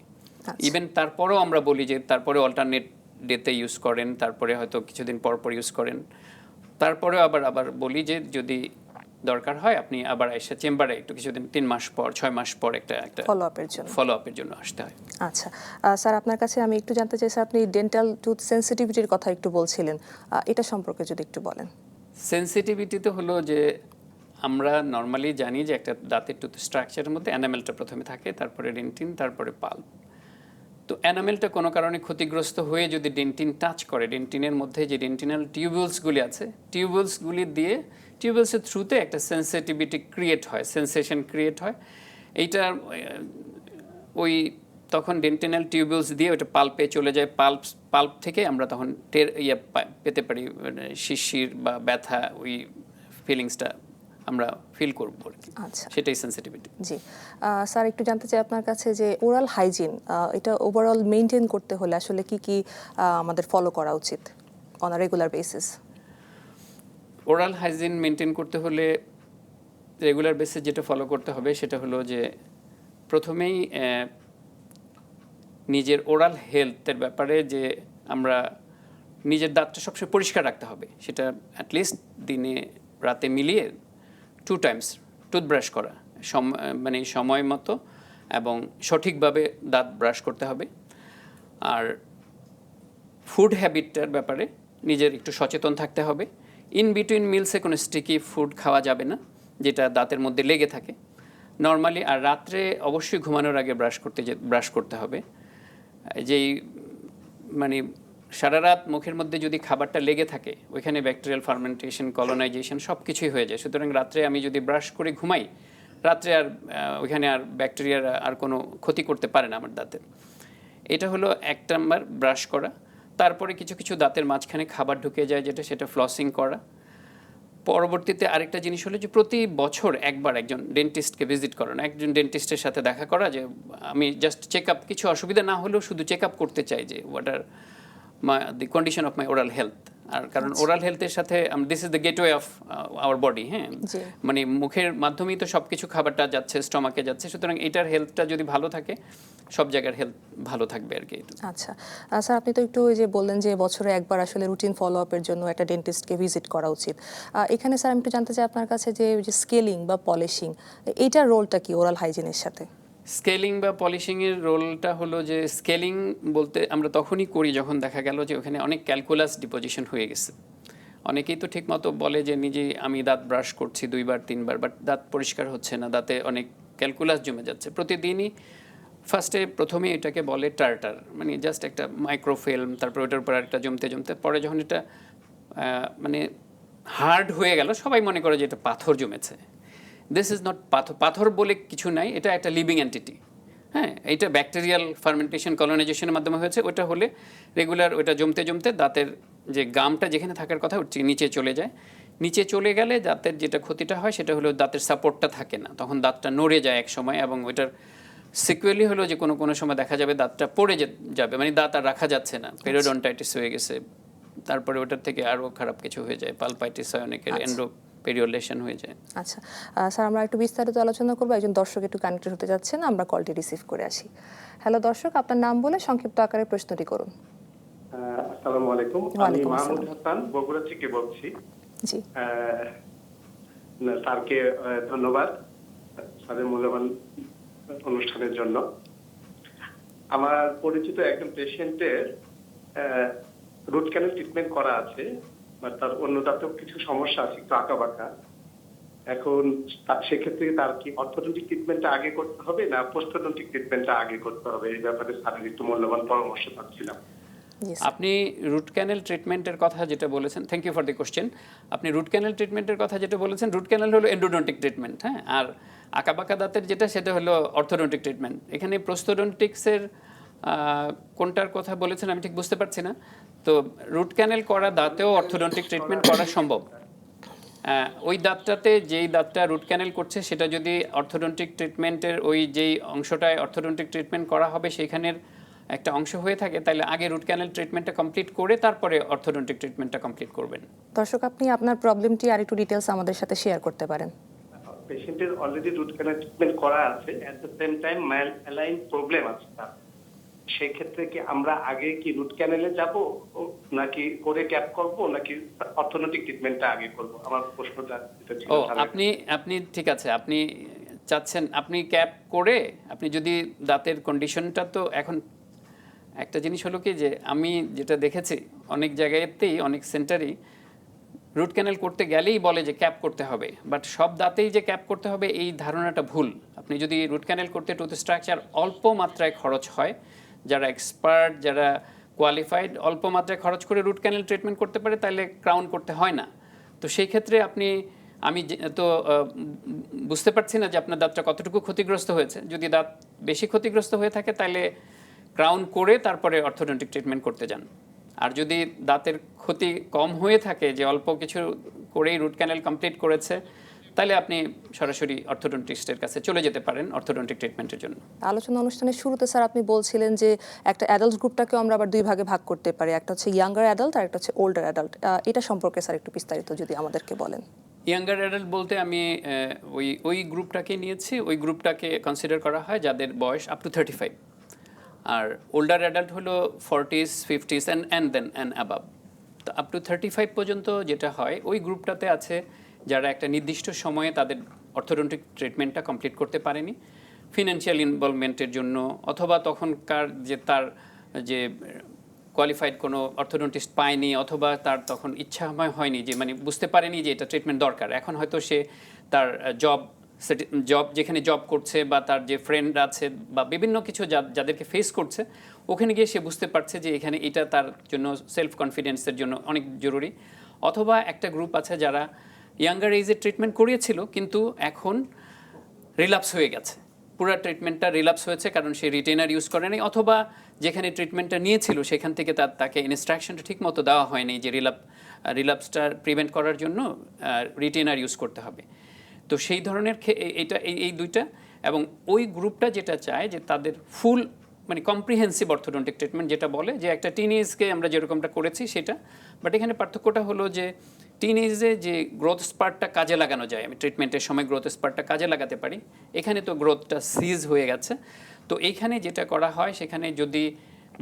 ইভেন তারপরেও আমরা বলি যে তারপরে অল্টারনেট ডেতে ইউজ করেন, তারপরে হয়তো কিছুদিন পর পর ইউজ করেন। তারপরেও আবার বলি যে যদি দরকার হয় আপনি আবার এসে চেম্বারে একটু কিছুদিন 3 মাস পর 6 মাস পর একটা ফলো আপের জন্য আসতে হয়। আচ্ছা স্যার, আপনার কাছে আমি একটু জানতে চাই স্যার, আপনি ডেন্টাল টুথ সেনসিটিভিটির কথা একটু বলছিলেন, এটা সম্পর্কে যদি একটু বলেন। সেনসিটিভিটি তো হলো যে আমরা নর্মালি জানি যে একটা দাঁতের টুথ স্ট্রাকচারের মধ্যে অ্যানামেলটা প্রথমে থাকে, তারপরে ডেন্টিন, তারপরে পাল্প। তো অ্যানামেলটা কোনো কারণে ক্ষতিগ্রস্ত হয়ে যদি ডেন্টিন টাচ করে, ডেন্টিনের মধ্যে যে ডেন্টিনাল টিউবুলসগুলি আছে, টিউবুলসের থ্রুতে একটা সেন্সিটিভিটি ক্রিয়েট হয়, সেন্সেশন ক্রিয়েট হয়। এইটা ওই তখন ডেন্টিনাল টিউবুলস দিয়ে ওটা পাল্পে চলে যায়, পাল্প থেকে আমরা তখন পেতে পারি, শিরশির বা ব্যথা, ওই ফিলিংসটা আমরা ফিল করবো আর কি। আচ্ছা, সেটাই সেন্সিটিভিটি। জি স্যার, একটু জানতে চাই আপনার কাছে যে ওরাল হাইজিন, এটা ওভারঅল মেনটেন করতে হলে আসলে কি কি আমাদের ফলো করা উচিত on a regular basis? Oral hygiene maintain করতে হলে রেগুলার বেসিস যেটা ফলো করতে হবে সেটা হলো যে প্রথমেই নিজের ওরাল হেলথের ব্যাপারে যে আমরা নিজের দাঁতটা সবসময় পরিষ্কার রাখতে হবে। সেটা অ্যাটলিস্ট দিনে রাতে মিলিয়ে 2 টাইমস টুথব্রাশ করা, মানে সময় মতো এবং সঠিকভাবে দাঁত ব্রাশ করতে হবে। আর ফুড হ্যাবিটটার ব্যাপারে নিজের একটু সচেতন থাকতে হবে। ইন বিটুইন মিলসে কোনো স্টিকি ফুড খাওয়া যাবে না যেটা দাঁতের মধ্যে লেগে থাকে নর্মালি। আর রাত্রে অবশ্যই ঘুমানোর আগে ব্রাশ করতে হবে। যেই মানে সারা রাত মুখের মধ্যে যদি খাবারটা লেগে থাকে ওইখানে ব্যাকটেরিয়াল ফার্মেন্টেশন, কলোনাইজেশন সব কিছুই হয়ে যায়। সুতরাং রাত্রে আমি যদি ব্রাশ করে ঘুমাই, রাত্রে আর ওইখানে আর ব্যাকটেরিয়ার আর কোনো ক্ষতি করতে পারে না আমার দাঁতের। এটা হলো 1 নাম্বার, ব্রাশ করা। তারপরে কিছু কিছু দাঁতের মাঝখানে খাবার ঢুকে যায় সেটা ফ্লসিং করা। পরবর্তীতে আরেকটা জিনিস হলো যে প্রতি বছর একবার একজন ডেন্টিস্টকে ভিজিট করানো, একজন ডেন্টিস্টের সাথে দেখা করা, যে আমি জাস্ট চেক আপ, কিছু অসুবিধা না হলেও শুধু চেক আপ করতে চাই যে what are the condition of my oral health. আর কারণ ওরাল হেলথের সাথে this is the gateway of our body, হ্যাঁ, মানে মুখের মাধ্যমেই তো সব কিছু খাবারটা যাচ্ছে, স্টমাকে যাচ্ছে। সুতরাং এটার হেলথটা যদি ভালো থাকে সব জায়গার হেলথ ভালো থাকবে আর কি। আচ্ছা স্যার, আপনি তো একটু ওই যে বললেন যে বছরে একবার আসলে রুটিন ফলো আপের জন্য একটা ডেন্টিস্টকে ভিজিট করা উচিত। এখানে স্যার আমি একটু জানতে চাই আপনার কাছে যে স্কেলিং বা পলিশিং, এইটার রোলটা কি ওরাল হাইজিনের সাথে? স্কেলিং বা পলিশিংয়ের রোলটা হলো যে স্কেলিং বলতে আমরা তখনই করি যখন দেখা গেল যে ওখানে অনেক ক্যালকুলাস ডিপোজিশন হয়ে গেছে। অনেকেই তো ঠিকমতো বলে যে নিজেই আমি দাঁত ব্রাশ করছি 2বার 3বার, বাট দাঁত পরিষ্কার হচ্ছে না, দাঁতে অনেক ক্যালকুলাস জমে যাচ্ছে প্রতিদিনই। প্রথমে এটাকে বলে টার্টার, মানে জাস্ট একটা মাইক্রোফিল্ম, তারপর ওটার উপর একটা জমতে জমতে পরে যখন এটা মানে হার্ড হয়ে গেল সবাই মনে করে যে এটা পাথর জমেছে। দিস ইজ নট পাথর বলে কিছু নাই, এটা একটা লিভিং এন্টিটি। হ্যাঁ, এটা ব্যাকটেরিয়াল ফার্মেন্টেশন, কলোনাইজেশনের মাধ্যমে হয়েছে। ওটা হলে রেগুলার ওটা জমতে জমতে দাঁতের যে গামটা যেখানে থাকার কথা নিচে চলে যায়। নিচে চলে গেলে দাঁতের যেটা ক্ষতিটা হয় সেটা হলো দাঁতের সাপোর্টটা থাকে না, তখন দাঁতটা নড়ে যায় এক সময়, এবং ওইটার সিকুয়েলি হলো যে কোনো সময় দেখা যাবে দাঁতটা পড়ে যাবে, মানে দাঁত আর রাখা যাচ্ছে না, পেরিওডন্টাইটিস হয়ে গেছে। তারপরে ওটার থেকে আরও খারাপ কিছু হয়ে যায়, পালপাইটিস হয় অনেকের, এন্ডোপেরিওলেশন হয়ে যায়। আচ্ছা স্যার, আমরা একটু বিস্তারিত আলোচনা করবো। একজন দর্শক একটু কানেক্টেড হতে যাচ্ছেন, আমরা কলটি রিসিভ করে আসি। হ্যালো দর্শক, আপনার নাম বলে সংক্ষিপ্ত আকারে প্রশ্নটি করুন। আসসালামু আলাইকুম, আমি মাহমুদ হাসান বগুড়া থেকে বলছি। জি স্যারকে ধন্যবাদ স্যারের মূল্যবান অনুষ্ঠানের জন্য। আমার পরিচিত একজন পেশেন্টের রুট ক্যানেল ট্রিটমেন্ট করা আছে, তার অন্য দাঁতেও কিছু সমস্যা আছে, একটু আঁকা বাঁকা। এখন সেক্ষেত্রে তার কি অর্থোডন্টিক ট্রিটমেন্টটা আগে করতে হবে না পোস্টোডন্টিক ট্রিটমেন্টটা আগে করতে হবে, এই ব্যাপারে স্যারের একটু মূল্যবান পরামর্শ পাচ্ছিলাম। আপনি রুট ক্যানেল ট্রিটমেন্টের কথা যেটা বলেছেন, thank you for the question. আপনি রুট ক্যানেল ট্রিটমেন্টের কথা যেটা বলেছেন, রুট ক্যানেল হলো এন্ডোডন্টিক ট্রিটমেন্ট, হ্যাঁ। আর আঁকাবাঁকা দাঁতের যেটা সেটা হলো অর্থোডন্টিক ট্রিটমেন্ট। এখানে প্রোস্থোডন্টিক্সের কোনটার কথা বলেছেন আমি ঠিক বুঝতে পারছি না। তো রুট ক্যানেল করা দাঁতেও অর্থোডন্টিক ট্রিটমেন্ট করা সম্ভব। ওই দাঁতটাতে যেই দাঁতটা রুট ক্যানেল করছে সেটা যদি অর্থোডন্টিক ট্রিটমেন্টের ওই যেই অংশটায় অর্থোডন্টিক ট্রিটমেন্ট করা হবে সেইখানের একটা অংশ হয়ে থাকে, তাহলে আগে রুট ক্যানেল ট্রিটমেন্টটা কমপ্লিট করে তারপরে অর্থোডন্টিক ট্রিটমেন্টটা কমপ্লিট করবেন। দর্শক, আপনি আপনার প্রবলেমটি আর একটু ডিটেলস আমাদের সাথে শেয়ার করতে পারেন। পেশেন্টের অলরেডি রুট ক্যানাল ট্রিটমেন্ট করা আছে, at the same time mild align problem আছে তার। সেই ক্ষেত্রে কি আমরা আগে কি রুট ক্যানেলে যাব নাকি করে ক্যাপ করব নাকি অর্থোডন্টিক ট্রিটমেন্টটা আগে করব? আমার প্রশ্নটা এটা ছিল। আপনি ঠিক আছে, আপনি চাচ্ছেন আপনি ক্যাপ করে, আপনি যদি দাঁতের কন্ডিশনটা, তো এখন একটা জিনিস হলো কি যে আমি যেটা দেখেছি অনেক জায়গাতেই অনেক সেন্টারেই রুট ক্যানেল করতে গেলেই বলে যে ক্যাপ করতে হবে, বাট সব দাঁতেই যে ক্যাপ করতে হবে এই ধারণাটা ভুল। আপনি যদি রুট ক্যানেল করতে টুথ স্ট্রাকচার অল্প মাত্রায় খরচ হয়, যারা এক্সপার্ট যারা কোয়ালিফাইড অল্প মাত্রায় খরচ করে রুট ক্যানেল ট্রিটমেন্ট করতে পারে, তাহলে ক্রাউন করতে হয় না। তো সেই ক্ষেত্রে আমি তো বুঝতে পারছি না যে আপনার দাঁতটা কতটুকু ক্ষতিগ্রস্ত হয়েছে। যদি দাঁত বেশি ক্ষতিগ্রস্ত হয়ে থাকে তাহলে ক্রাউন করে তারপরে অর্থোডন্টিক ট্রিটমেন্ট করতে যান। আর যদি দাঁতের ক্ষতি কম হয়ে থাকে, যে অল্প কিছু করেই রুট ক্যানেল কমপ্লিট করেছে, তাহলে আপনি সরাসরি অর্থোডন্টিস্টের কাছে চলে যেতে পারেন অর্থোডন্টিক ট্রিটমেন্টের জন্য। আলোচনা অনুষ্ঠানের শুরুতে স্যার আপনি বলছিলেন যে একটা অ্যাডাল্ট গ্রুপটাকে আমরা আবার দুই ভাগে ভাগ করতে পারি, একটা হচ্ছে ইয়াঙ্গার অ্যাডাল্ট আর একটা হচ্ছে ওল্ডার অ্যাডাল্ট। এটা সম্পর্কে স্যার একটু বিস্তারিত যদি আমাদেরকে বলেন। ইয়াঙ্গার অ্যাডাল্ট বলতে আমি ওই গ্রুপটাকে নিয়েছি। ওই গ্রুপটাকে কনসিডার করা হয় যাদের বয়স আপ টু 35, আর ওল্ডার অ্যাডাল্ট হলো 40s 50s অ্যান্ড অ্যাবাভ। তো আপ টু 35 পর্যন্ত যেটা হয়, ওই গ্রুপটাতে আছে যারা একটা নির্দিষ্ট সময়ে তাদের অর্থোডন্টিক ট্রিটমেন্টটা কমপ্লিট করতে পারেনি ফিনান্সিয়াল ইনভলভমেন্টের জন্য, অথবা তখনকার যে তার যে কোয়ালিফাইড কোনো অর্থোডন্টিস্ট পায়নি, অথবা তার তখন ইচ্ছাময় হয়নি, যে মানে বুঝতে পারেনি যে এটা ট্রিটমেন্ট দরকার। এখন হয়তো সে তার যেখানে জব করছে বা তার যে ফ্রেন্ড আছে বা বিভিন্ন কিছু যাদেরকে ফেস করছে, ওখানে গিয়ে সে বুঝতে পারছে যে এখানে এটা তার জন্য সেলফ কনফিডেন্সের জন্য অনেক জরুরি। অথবা একটা গ্রুপ আছে যারা ইয়াঙ্গার এজে ট্রিটমেন্ট করিয়েছিল কিন্তু এখন রিল্যাপস হয়ে গেছে, পুরো ট্রিটমেন্টটা রিল্যাপস হয়েছে কারণ সে রিটেনার ইউজ করেনি, অথবা যেখানে ট্রিটমেন্টটা নিয়েছিল সেখান থেকে তাকে ইনস্ট্রাকশনটা ঠিক মতো দেওয়া হয়নি যে রিল্যাপসটা প্রিভেন্ট করার জন্য রিটেনার ইউজ করতে হবে। তো সেই ধরনের এই দুইটা, এবং ওই গ্রুপটা যেটা চায় যে তাদের ফুল মানে কম্প্রিহেন্সিভ অর্থোডন্টিক ট্রিটমেন্ট, যেটা বলে যে একটা টিনেজকে আমরা যেরকমটা করেছি সেটা, বাট এখানে পার্থক্যটা হলো যে টিনেজে যে গ্রোথ স্পার্টটা কাজে লাগানো যায়, আমি ট্রিটমেন্টের সময় গ্রোথ স্পার্টটা কাজে লাগাতে পারি, এখানে তো গ্রোথটা সিজ হয়ে গেছে। তো এইখানে যেটা করা হয়, সেখানে যদি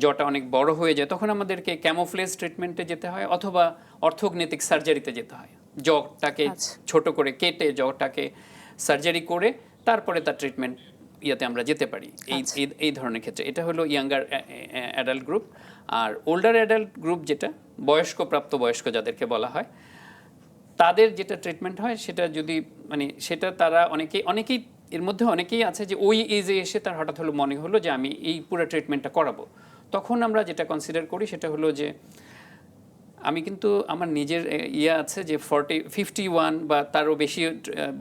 জটা অনেক বড় হয়ে যায় তখন আমাদেরকে ক্যামোফ্লেজ ট্রিটমেন্টে যেতে হয়, অথবা অর্থোগনেটিক সার্জারিতে যেতে হয়। জটাকে ছোট করে কেটে জটাকে সার্জারি করে তারপরে তার ট্রিটমেন্ট ইয়াতে আমরা যেতে পারি এই ধরনের ক্ষেত্রে। এটা হলো ইয়াঙ্গার অ্যাডাল্ট গ্রুপ। আর ওল্ডার অ্যাডাল্ট গ্রুপ যেটা প্রাপ্তবয়স্ক যাদেরকে বলা হয়, তাদের যেটা ট্রিটমেন্ট হয় সেটা যদি মানে সেটা তারা অনেকেই এর মধ্যে অনেকেই আছে যে ওই এজে এসে তার হঠাৎ হলো মনে হলো যে আমি এই পুরো ট্রিটমেন্টটা করাবো। তখন আমরা যেটা কনসিডার করি সেটা হলো যে আমি কিন্তু আমার নিজের আছে যে 51 বা তারও বেশি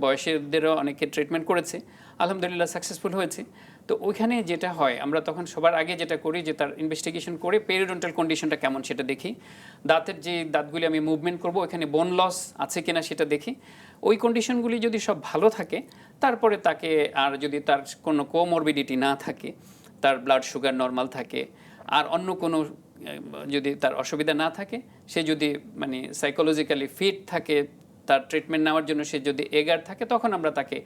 বয়সেরদেরও অনেকে ট্রিটমেন্ট করেছে, আলহামদুলিল্লাহ সাকসেসফুল হয়েছে। তো ওইখানে যেটা হয়, আমরা তখন সবার আগে যেটা করি যে তার ইনভেস্টিগেশন করে পেরিওডন্টাল কন্ডিশনটা কেমন সেটা দেখি, দাঁতের যে দাঁতগুলি আমি মুভমেন্ট করব এখানে বোন লস আছে কিনা সেটা দেখি। ওই কন্ডিশনগুলি যদি সব ভালো থাকে, তারপরে তাকে, আর যদি তার কোনো কোমরবিডিটি না থাকে, তার ব্লাড সুগার নর্মাল থাকে, আর অন্য কোনো যদি তার অসুবিধা না থাকে, সে যদি মানে সাইকোলজিক্যালি ফিট থাকে, তার ট্রিটমেন্ট নেওয়ার জন্য সে যদি এগার থাকে, তখন আমরা তাকে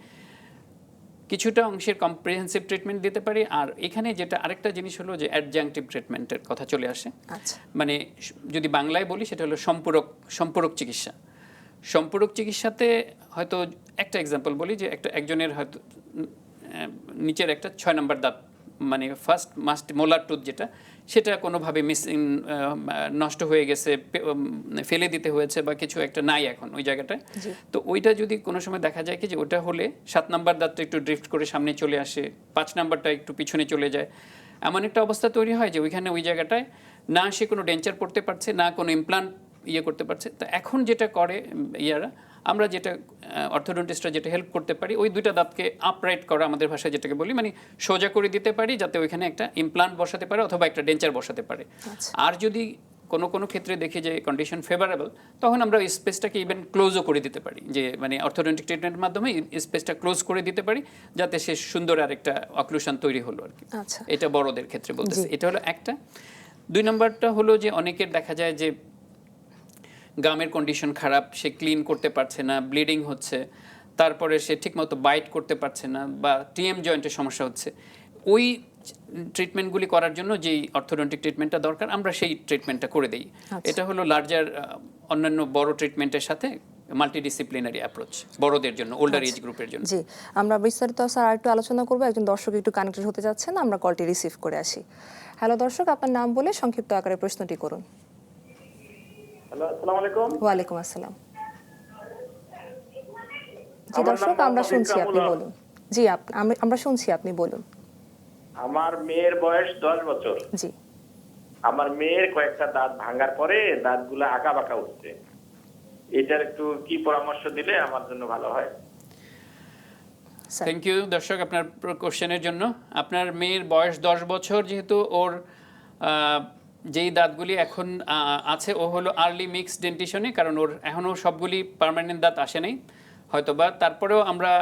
কিছুটা অংশের কম্প্রিহেন্সিভ ট্রিটমেন্ট দিতে পারি। আর এখানে যেটা আরেকটা জিনিস হলো যে অ্যাডজাংটিভ ট্রিটমেন্টের কথা চলে আসে। মানে যদি বাংলায় বলি সেটা হলো সম্পূরক চিকিৎসা। সম্পূরক চিকিৎসাতে হয়তো একটা এক্সাম্পল বলি যে একজনের হয়তো নিচের একটা 6 নম্বর দাঁত মানে ফার্স্ট মোলার টুথ যেটা, সেটা কোনোভাবে নষ্ট হয়ে গেছে, ফেলে দিতে হয়েছে বা কিছু একটা নাই এখন ওই জায়গাটায়। তো ওইটা যদি কোনো সময় দেখা যায় কি যে ওটা হলে 7 নাম্বার দাঁতটা একটু ড্রিফট করে সামনে চলে আসে, 5 নাম্বারটা একটু পিছনে চলে যায়, এমন একটা অবস্থা তৈরি হয় যে ওইখানে ওই জায়গাটায় না সে কোনো ডেঞ্চার পড়তে পারছে, না কোনো ইমপ্লান্ট করতে পারছে। তো এখন যেটা করে আমরা যেটা অর্থোডন্টিস্টরা যেটা হেল্প করতে পারি ওই দুইটা দাঁতকে আপরাইট করা, আমাদের ভাষায় যেটাকে বলি, মানে সোজা করে দিতে পারি যাতে ওইখানে একটা ইমপ্লান্ট বসাতে পারে অথবা একটা ডেঞ্চার বসাতে পারে। আর যদি কোনো কোনো ক্ষেত্রে দেখি যে কন্ডিশন ফেভারেবল, তখন আমরা ওই স্পেসটাকে ইভেন ক্লোজও করে দিতে পারি, যে মানে অর্থোডন্টিক ট্রিটমেন্টের মাধ্যমে স্পেসটা ক্লোজ করে দিতে পারি যাতে সে সুন্দর আরেকটা অক্লুশন তৈরি হলো আর কি। আচ্ছা। এটা বড়দের ক্ষেত্রে বলতেছি। এটা হলো একটা। 2 নম্বরটা হলো যে অনেকের দেখা যায় যে গামের কন্ডিশন খারাপ, সে ক্লিন করতে পারছে না, ব্লিডিং হচ্ছে, তারপরে সে ঠিকমতো বাইট করতে পারছে না, বা টিএম জয়েন্টের সমস্যা হচ্ছে। ওই ট্রিটমেন্টগুলি করার জন্য যেই অর্থোডন্টিক ট্রিটমেন্টটা দরকার আমরা সেই ট্রিটমেন্টটা করে দিই। এটা হলো লার্জার অন্যান্য বড় ট্রিটমেন্টের সাথে মাল্টিডিসিপ্লিনারি অ্যাপ্রোচ বড়দের জন্য, ওল্ডার এজ গ্রুপের জন্য। জি, আমরা বিস্তারিত স্যার আর একটু আলোচনা করবো। একজন দর্শক একটু কানেক্টেড হতে যাচ্ছেন, আমরা কলটি রিসিভ করে আসি। হ্যালো দর্শক, আপনার নাম বলে সংক্ষিপ্ত আকারে প্রশ্নটি করুন। হ্যালো, আসসালামু আলাইকুম। ওয়ালাইকুম আসসালাম। জি দর্শক, আমরা শুনছি, আপনি বলুন। জি, আমরা শুনছি, আপনি বলুন। আমার মেয়ের বয়স 10 বছর। জি। আমার মেয়ের কয়েকটা দাঁত ভাঙার পরে দাঁতগুলো আঁকা বাঁকা উঠছে, এটার একটু কি পরামর্শ দিলে আমার জন্য ভালো হয়? স্যার। থ্যাংক ইউ দর্শক আপনার কোশ্চেনের জন্য। আপনার মেয়ের বয়স 10 বছর, যেহেতু ওর যেই দাঁতগুলি এখন আছে ও হলো আর্লি মিক্স ডেন্টিশনে, কারণ ওর এখনও সবগুলি পার্মানেন্ট দাঁত আসে নাই হয়তোবা। তারপরেও আমরা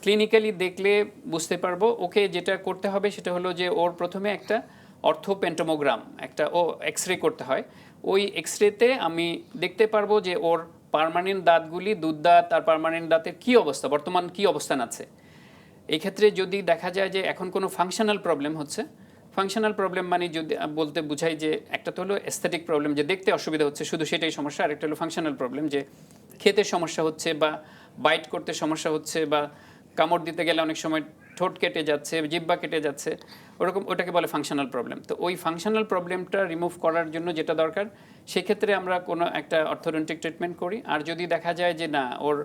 ক্লিনিক্যালি দেখলে বুঝতে পারবো। ওকে যেটা করতে হবে সেটা হলো যে ওর প্রথমে একটা অর্থোপেন্টোমোগ্রাম, একটা এক্স রে করতে হয়। ওই এক্স রেতে আমি দেখতে পারবো যে ওর পার্মানেন্ট দাঁতগুলি, দুধ দাঁত আর পার্মানেন্ট দাঁতের কী অবস্থা, বর্তমান কী অবস্থান আছে। এই ক্ষেত্রে যদি দেখা যায় যে এখন কোনো ফাংশনাল প্রবলেম হচ্ছে, ফাংশনাল প্রবলেম মানে যদি বলতে বুঝাই যে একটা তো হলো এস্থেটিক প্রবলেম, যে দেখতে অসুবিধা হচ্ছে শুধু সেটাই সমস্যা, আরেকটা হলো ফাংশনাল প্রবলেম, যে খেতে সমস্যা হচ্ছে বা বাইট করতে সমস্যা হচ্ছে বা কামড় দিতে গেলে অনেক সময় ঠোঁট কেটে যাচ্ছে, জিহ্বা কেটে যাচ্ছে, ওরকম, ওটাকে বলে ফাংশনাল প্রবলেম। তো ওই ফাংশনাল প্রবলেমটা রিমুভ করার জন্য যেটা দরকার সেক্ষেত্রে আমরা কোনো একটা অর্থোডন্টিক ট্রিটমেন্ট করি। আর যদি দেখা যায় যে না, ওর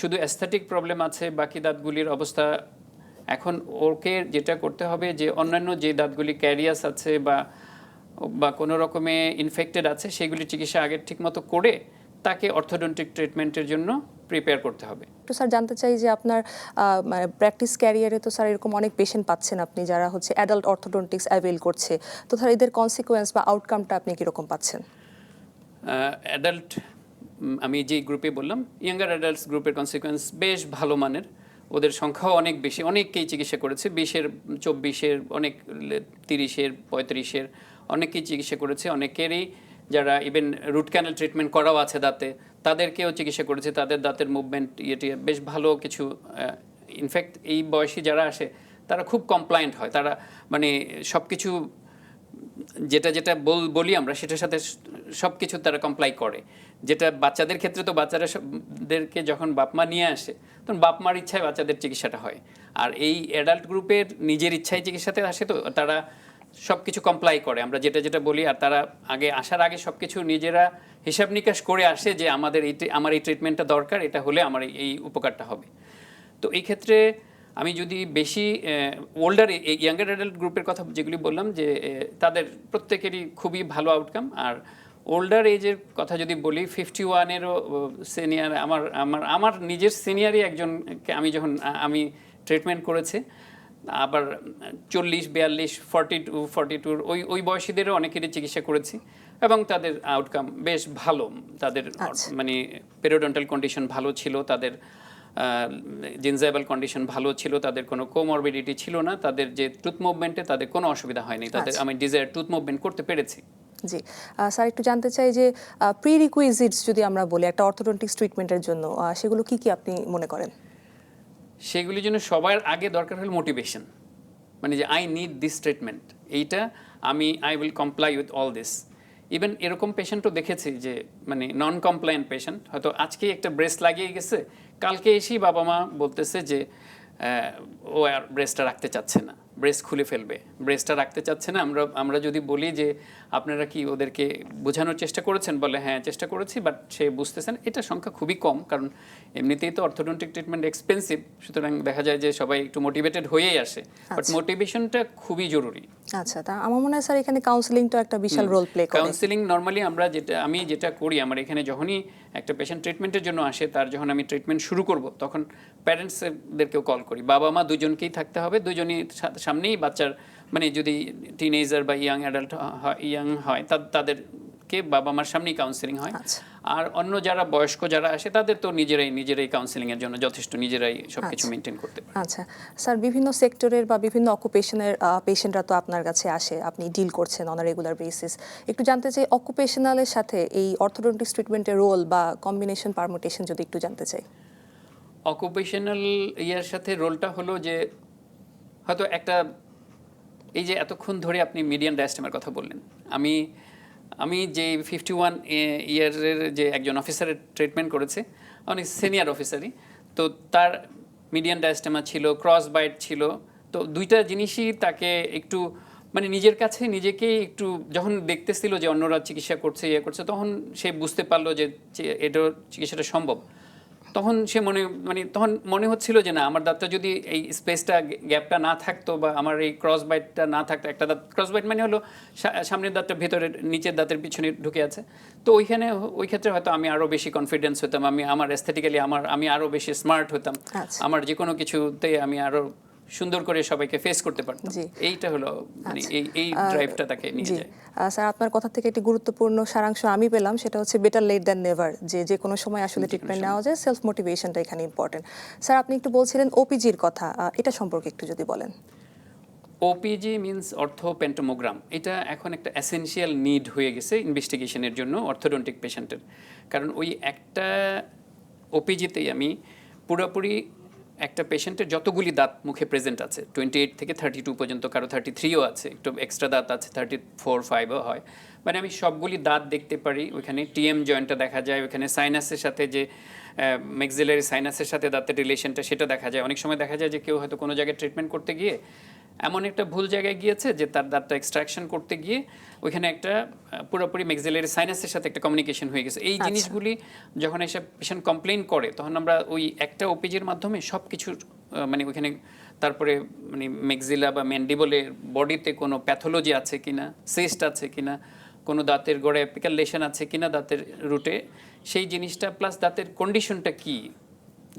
শুধু অ্যাস্থেটিক প্রবলেম আছে, বাকি দাঁতগুলির অবস্থা, এখন ওকে যেটা করতে হবে যে অন্যান্য যে দাঁতগুলি ক্যারিয়াস আছে বা কোনো রকমে ইনফেক্টেড আছে সেগুলির চিকিৎসা আগে ঠিকমতো করে তাকে অর্থোডন্টিক ট্রিটমেন্টের জন্য প্রিপেয়ার করতে হবে। তো স্যার জানতে চাই যে আপনার প্র্যাকটিস ক্যারিয়ারে তো স্যার এরকম অনেক পেশেন্ট পাচ্ছেন আপনি, যারা হচ্ছে অ্যাডাল্ট অর্থোডন্টিক্স অ্যাভেল করছে, তো স্যার এদের কনসিকোয়েন্স বা আউটকামটা আপনি কীরকম পাচ্ছেন? অ্যাডাল্ট আমি যেই গ্রুপে বললাম, ইয়াঙ্গার অ্যাডাল্টস গ্রুপের কনসিকোয়েন্স বেশ ভালো মানের। ওদের সংখ্যাও অনেক বেশি, অনেককেই চিকিৎসা করেছে, 20-এর 24-এর, অনেক 30-এর 35-এর অনেককেই চিকিৎসা করেছে। অনেকেরই যারা ইভেন রুট ক্যানেল ট্রিটমেন্ট করাও আছে দাঁতে, তাদেরকেও চিকিৎসা করেছে। তাদের দাঁতের মুভমেন্ট ইয়েটি বেশ ভালো কিছু। ইনফ্যাক্ট এই বয়সী যারা আসে তারা খুব কমপ্লায়েন্ট হয়, তারা মানে সব কিছু যেটা যেটা বলি আমরা সেটার সাথে সব কিছু তারা কমপ্লাই করে। যেটা বাচ্চাদের ক্ষেত্রে তো বাচ্চাদেরকে যখন বাপমা নিয়ে আসে তখন বাপমার ইচ্ছায় বাচ্চাদের চিকিৎসাটা হয়, আর এই অ্যাডাল্ট গ্রুপের নিজের ইচ্ছায় চিকিৎসাতে আসে, তো তারা সব কিছু কমপ্লাই করে আমরা যেটা যেটা বলি। আর তারা আসার আগে সব কিছু নিজেরা হিসাব নিকাশ করে আসে যে আমার এই ট্রিটমেন্টটা দরকার, এটা হলে আমার এই উপকারটা হবে। তো এই ক্ষেত্রে আমি যদি বেশি ওল্ডার ইয়াঙ্গার অ্যাডাল্ট গ্রুপের কথা যেগুলি বললাম, যে তাদের প্রত্যেকেরই খুবই ভালো আউটকাম। আর ওল্ডার এজের কথা যদি বলি, 51-এরও সিনিয়র, আমার নিজের সিনিয়রই একজনকে আমি ট্রিটমেন্ট করেছি। আবার 40, 42, 42 ওই বয়সীদেরও অনেকেরই চিকিৎসা করেছি এবং তাদের আউটকাম বেশ ভালো। তাদের মানে পেরিওডন্টাল কন্ডিশন ভালো ছিল, তাদের জিনজাইভাল কন্ডিশন ভালো ছিল, তাদের কোনো কোমরবিডিটি ছিল না, তাদের যে টুথ মুভমেন্টে তাদের কোনো অসুবিধা হয়নি, তাদের আমি ডিজায়ার টুথ মুভমেন্ট করতে পেরেছি। জি স্যার, একটু জানতে চাই যে প্রি রিকুইজিটস যদি আমরা বলি একটা অর্থোডন্টিক্স ট্রিটমেন্টের জন্য, সেগুলো কি কি আপনি মনে করেন? সেগুলির জন্য সবার আগে দরকার হলো মোটিভেশন, মানে যে আই নিড দিস ট্রিটমেন্ট, এইটা I will comply with all this. Even এরকম পেশেন্টও দেখেছি যে মানে নন কমপ্লায়েন্ট পেশেন্ট, হয়তো আজকে একটা ব্রেস্ট লাগিয়ে গেছে, কালকে এসেই বাবা মা বলতেছে যে ও আর ব্রেস্টটা রাখতে চাচ্ছে না, ব্রেস্ট খুলে ফেলবে, ব্রেস্টটা রাখতে চাচ্ছে না। আমরা যদি বলি যে আপনারা কি ওদেরকে বোঝানোর চেষ্টা করেছেন, বলে হ্যাঁ চেষ্টা করেছি, বাট সে বুঝতেছেন। এটা সংখ্যা খুবই কম, কারণ এমনিতেই তো অর্থোডন্টিক ট্রিটমেন্ট এক্সপেন্সিভ, সুতরাং দেখা যায় যে সবাই একটু মোটিভেটেড হয়েই আসে, বাট মোটিভেশনটা খুবই জরুরি। আচ্ছা, তা আমার মনে হয় স্যার এখানে কাউন্সেলিংটা একটা বিশাল রোল প্লে করে। কাউন্সেলিং নরমালি আমি যেটা করি, আমার এখানে যখনই একটা পেশেন্ট ট্রিটমেন্টের জন্য আসে, তার যখন আমি ট্রিটমেন্ট শুরু করব তখন প্যারেন্টসদেরকেও কল করি, বাবা মা দুজনকেই থাকতে হবে, দুজনই সামনেই বাচ্চার মানে যদি টিনেজার বা ইয়াং অ্যাডাল্ট ইয়াং হয় তাদেরকে বাবা মার সামনেই কাউন্সেলিং হয়। আচ্ছা। আর অন্য যারা বয়স্ক যারা আসে তাদের তো নিজেরাই কাউন্সেলিংয়ের জন্য যথেষ্ট নিজেরাই সব কিছু মেনটেন করতে পারে। আচ্ছা স্যার, বিভিন্ন সেক্টরের বা বিভিন্ন অকুপেশনের পেশেন্টরা তো আপনার কাছে আসে, আপনি ডিল করছেন অন রেগুলার বেসিস। একটু জানতে চাই অকুপেশনালের সাথে এই অর্থোডন্টিক্স ট্রিটমেন্টের রোল বা কম্বিনেশন পারমুটেশন যদি একটু জানতে চাই। অকুপেশনাল ইয়ার সাথে রোলটা হলো যে হয়তো একটা এই যে এতক্ষণ ধরে আপনি মিডিয়ান ডায়াস্টেমের কথা বললেন, আমি যে 51 ইয়ারের যে একজন অফিসারের ট্রিটমেন্ট করেছে, অনেক সিনিয়র অফিসারই, তো তার মিডিয়ান ডায়াস্টেমা ছিল, ক্রস বাইট ছিল, তো দুইটা জিনিসই তাকে একটু মানে নিজের কাছে নিজেকেই একটু যখন দেখতেছিল যে অন্যরা চিকিৎসা করছে করছে, তখন সে বুঝতে পারলো যে এটার চিকিৎসাটা সম্ভব। তখন সে তখন মনে হচ্ছিল যে না, আমার দাঁতটা যদি এই স্পেসটা গ্যাপটা না থাকতো বা আমার এই ক্রস বাইটটা না থাকতো, একটা দাঁত ক্রস বাইট মানে হলো সামনের দাঁতটা ভেতরে নিচের দাঁতের পিছনে ঢুকে আছে, তো ওই ক্ষেত্রে হয়তো আমি আরও বেশি কনফিডেন্স হতাম, আমার অ্যাস্থেটিক্যালি আমি আরও বেশি স্মার্ট হতাম, আমার যে কোনো কিছুতে আমি আরও সুন্দর করে সবাইকে ফেস করতে পারতাম। এইটা হলো মানে এই ড্রাইভটা তাকে নিয়ে যায়। স্যার, আপনার কথা থেকে একটি গুরুত্বপূর্ণ সারাংশ আমি পেলাম, সেটা হচ্ছে বেটার লেট দ্যান নেভার, যে কোনো সময় আসলে ট্রিটমেন্ট নেওয়া যায়, সেলফ মোটিভেশনটা এখানে ইম্পর্টেন্ট। স্যার, আপনি একটু বলছিলেন ওপিজির কথা, এটা সম্পর্কে একটু যদি বলেন। ওপিজি মিনস অর্থোপেন্টোমোগ্রাম, এটা এখন একটা এসেনশিয়াল নিড হয়ে গেছে ইনভেস্টিগেশনের জন্য অর্থোডন্টিক পেশেন্টের। কারণ ওই একটা ওপিজিতেই আমি পুরোপুরি একটা পেশেন্টের যতগুলি দাঁত মুখে প্রেজেন্ট আছে, 28 থেকে 32 পর্যন্ত, কারো 33ও আছে, একটু এক্সট্রা দাঁত আছে, 34-5ও হয়, মানে আমি সবগুলি দাঁত দেখতে পারি। ওইখানে টিএম জয়েন্টটা দেখা যায়, ওইখানে সাইনাসের সাথে যে ম্যাক্সিলারি সাইনাসের সাথে দাঁতের রিলেশনটা সেটা দেখা যায়। অনেক সময় দেখা যায় যে কেউ হয়তো কোনো জায়গায় ট্রিটমেন্ট করতে গিয়ে এমন একটা ভুল জায়গায় গিয়েছে যে তার দাঁতটা এক্সট্রাকশন করতে গিয়ে ওইখানে একটা পুরোপুরি ম্যাক্সিলারি সাইনাসের সাথে একটা কমিউনিকেশন হয়ে গেছে। এই জিনিসগুলি যখন এসে পেশেন্ট কমপ্লেন করে, তখন আমরা ওই একটা ওপিজির মাধ্যমে সব কিছুর মানে ওইখানে তারপরে মানে ম্যাক্সিলা বা ম্যান্ডিবলের বডিতে কোনো প্যাথোলজি আছে কিনা, সিস্ট আছে কিনা, কোনো দাঁতের গোড়ায় অ্যাপিক্যাল লেশন আছে কিনা দাঁতের রুটে, সেই জিনিসটা প্লাস দাঁতের কন্ডিশনটা কি।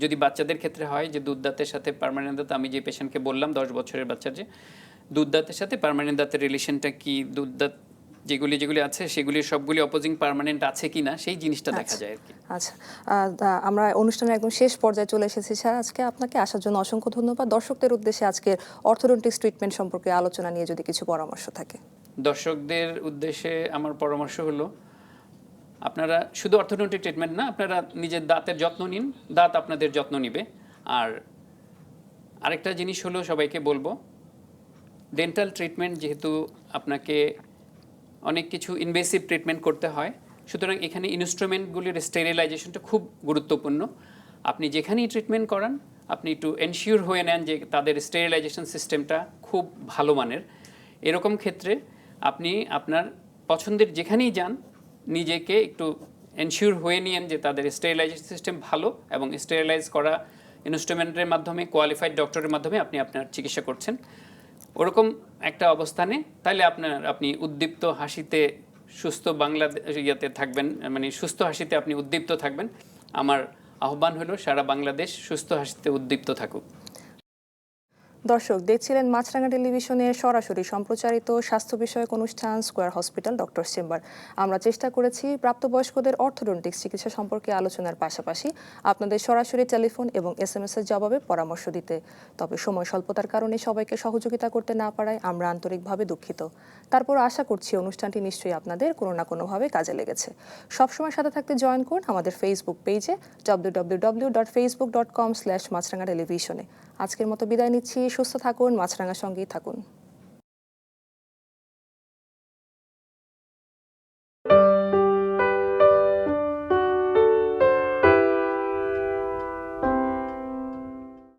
যদি বাচ্চাদের ক্ষেত্রে হয় যে দুধ দাঁতের সাথে পার্মানেন্ট দাঁত, আমি যে পেশেন্টকে বললাম 10 বছরের বাচ্চার যে দুধ দাঁতের সাথে পার্মানেন্ট দাঁতের রিলেশনটা কি, দুধ দাঁত যেগুলি আছে সেগুলির সবগুলি অপোজিং পার্মানেন্ট আছে কিনা, সেই জিনিসটা দেখা যায় আর কি। আচ্ছা, আমরা অনুষ্ঠানের একদম শেষ পর্যায়ে চলে এসেছি স্যার। আজকে আপনাকে আসার জন্য অসংখ্য ধন্যবাদ। দর্শকদের উদ্দেশ্যে আজকের অর্থোডন্টিক্স ট্রিটমেন্ট সম্পর্কে আলোচনা নিয়ে যদি কিছু পরামর্শ থাকে। দর্শকদের উদ্দেশ্যে আমার পরামর্শ হলো, আপনারা শুধু অর্থোডন্টিক ট্রিটমেন্ট না, আপনারা নিজের দাঁতের যত্ন নিন, দাঁত আপনাদের যত্ন নিবে। আর আরেকটা জিনিস হলো, সবাইকে বলবো, ডেন্টাল ট্রিটমেন্ট যেহেতু আপনাকে অনেক কিছু ইনভেসিভ ট্রিটমেন্ট করতে হয়, সুতরাং এখানে ইনস্ট্রুমেন্টগুলির স্টেরিলাইজেশনটা খুব গুরুত্বপূর্ণ। আপনি যেখানেই ট্রিটমেন্ট করান, আপনি একটু এনশিওর হয়ে নেন যে তাদের স্টেরিলাইজেশন সিস্টেমটা খুব ভালো মানের। এরকম ক্ষেত্রে আপনি আপনার পছন্দের যেখানেই যান, নিজেকে একটু এনশিওর হয়ে নিন যে তাদের স্টেরিলাইজেশন সিস্টেম ভালো, এবং স্টেরিলাইজ করা ইনস্ট্রুমেন্টের মাধ্যমে, কোয়ালিফাইড ডক্টরের মাধ্যমে আপনি আপনার চিকিৎসা করছেন। ওরকম একটা অবস্থানে তাহলে আপনি উদ্দীপ্ত হাসিতে সুস্থ বাংলাদেশে থাকবেন, মানে সুস্থ হাসিতে আপনি উদ্দীপ্ত থাকবেন। আমার আহ্বান হলো সারা বাংলাদেশ সুস্থ হাসিতে উদ্দীপ্ত থাকুক। দর্শক দেখছিলেন মাছরাঙা টেলিভিশনের সরাসরি সম্প্রচারিত স্বাস্থ্য বিষয়ক অনুষ্ঠান স্কয়ার হসপিটাল ডক্টরস চেম্বার। আমরা চেষ্টা করেছি প্রাপ্তবয়স্কদের অর্থোডন্টিক্স চিকিৎসা সম্পর্কে আলোচনার পাশাপাশি আপনাদের সরাসরি টেলিফোন এবং SMS-এর জবাবে পরামর্শ দিতে। তবে সময় স্বল্পতার কারণে সবাইকে সহযোগিতা করতে না পারায় আমরা আন্তরিকভাবে দুঃখিত। তারপর আশা করছি অনুষ্ঠানটি নিশ্চয়ই আপনাদের কোনো না কোনোভাবে কাজে লেগেছে। সবসময় সাথে থাকতে জয়েন করুন আমাদের ফেসবুক পেজে www.facebook.com/মাছরাঙা টেলিভিশনে। আজকের মতো বিদায় নিচ্ছি। সুস্থ থাকুন, মাছরাঙার সঙ্গেই থাকুন।